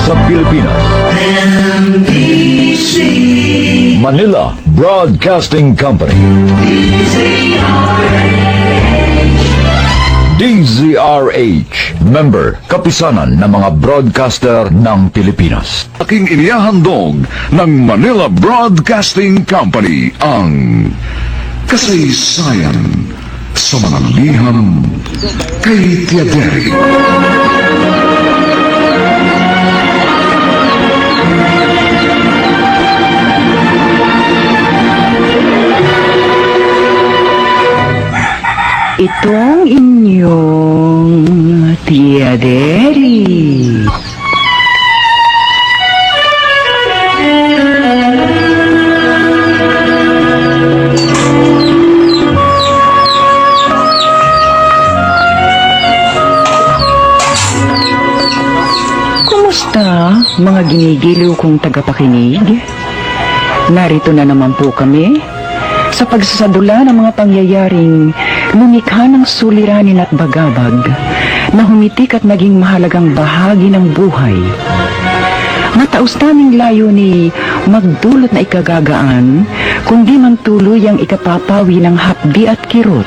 sa Pilipinas. NBC Manila Broadcasting Company. DZRH, member, kapisanan ng mga broadcaster ng Pilipinas. Aking inihahandog ng Manila Broadcasting Company ang kasaysayan sa mga liham kay Tiaderi. Itong inyong Tiaderi. Kumusta, mga ginigiliw kong tagapakinig? Narito na naman po kami sa pagsasadula ng mga pangyayaring lumikha ng suliranin at bagabag na humitik at naging mahalagang bahagi ng buhay. Mataos naming layo ni magdulot na ikagagaan, kundi man tuloy ang ikapapawi ng hapdi at kirot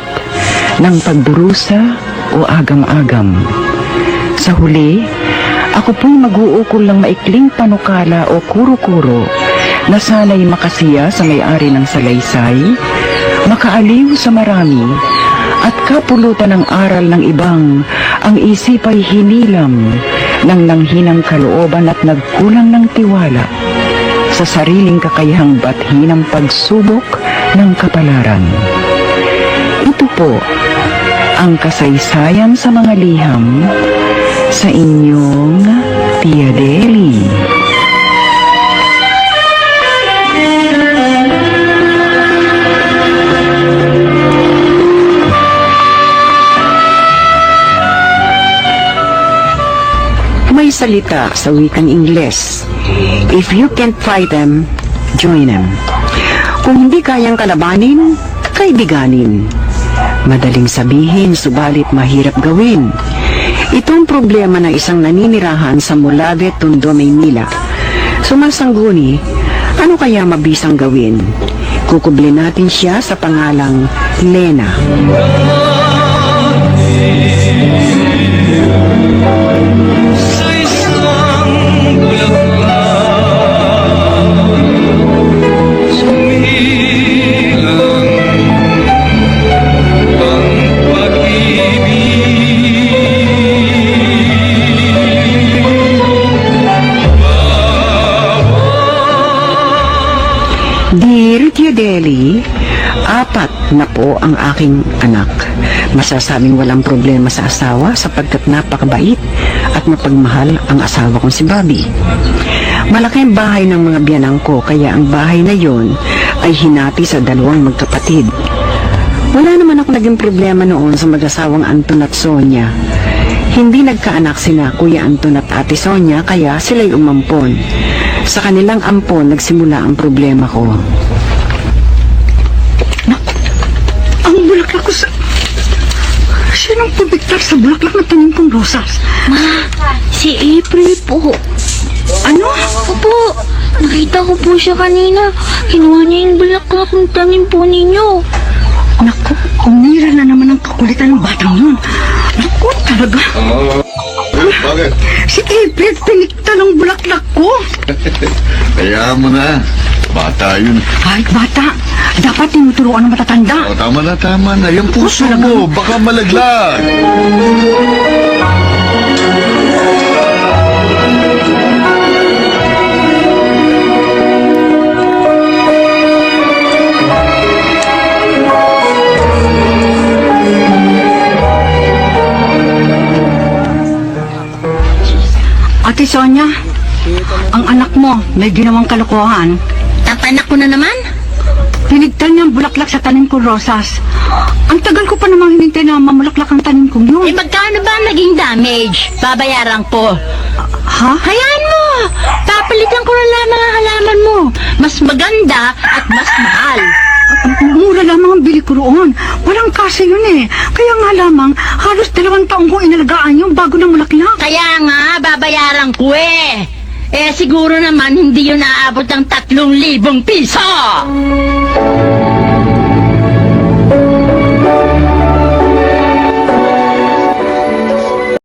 ng pagdurusa o agam-agam. Sa huli, ako po'y mag-uukol ng maikling panukala o kuro-kuro na sana'y makasiya sa may-ari ng salaysay, makaaliw sa marami, at kapulutan ng aral ng ibang ang isip ay hinilam ng nanghinang kalooban at nagkulang ng tiwala sa sariling kakayahang bathin ng pagsubok ng kapalaran. Ito po ang kasaysayan sa mga liham sa inyong Tiaderi. May salita sa wikang Ingles, if you can't fight them, join them. Kung hindi kayang kalabanin, kaibiganin. Madaling sabihin, subalit mahirap gawin. Itong problema ng isang naninirahan sa Molave, Tondo, Maynila. Sumasangguni, ano kaya mabisang gawin? Kukublin natin siya sa pangalang Lena. Dear Tiaderi, 4 na po ang aking anak. Masasabing walang problema sa asawa sapagkat napakabait at mapagmahal ang asawa kong si Bobby. Malaki ang bahay ng mga biyanang ko, kaya ang bahay na yon ay hinati sa 2 magkapatid. Wala naman ako naging problema noon sa mag-asawang Anton at Sonia. Hindi nagkaanak sina Kuya Anton at Ate Sonia, kaya sila'y umampon. Sa kanilang ampon, nagsimula ang problema ko. Ang bulaklak ko sa... Sinong pabigtar sa bulaklak na tanim kong rosas? Ma, si April po. Ano? Opo, nakita ko po siya kanina. Kinuha niya yung bulaklak ng tanim po ninyo. Naku, umira na naman ang kakulitan ng batang yun. Naku, talaga. Bakit? Si April, pinikta ng bulaklak ko. Kaya mo na. Bata yun. Ay, bata, dapat tinuturuan ng matatanda. O, tama na. Yung puso mo, baka malaglag. Ate Sonia, ang anak mo may ginawang kalokohan. Tapanak ko na naman? Pinigtan niya ang bulaklak sa tanim kong rosas. Ang tagal ko pa namang hinintay na mamulaklak ang tanim kong yun. Eh, magkano ba naging damage? Babayaran ko. Ha? Hayaan mo! Papalitan ko na lamang ang halaman mo. Mas maganda at mas mahal. Mura lamang ang bili ko roon. Walang kasi yun eh. Kaya nga lamang, halos 2 taong kong inalagaan yung bago na mulaklak. Kaya nga, babayaran ko eh. siguro naman hindi yun aabot ng 3,000 piso!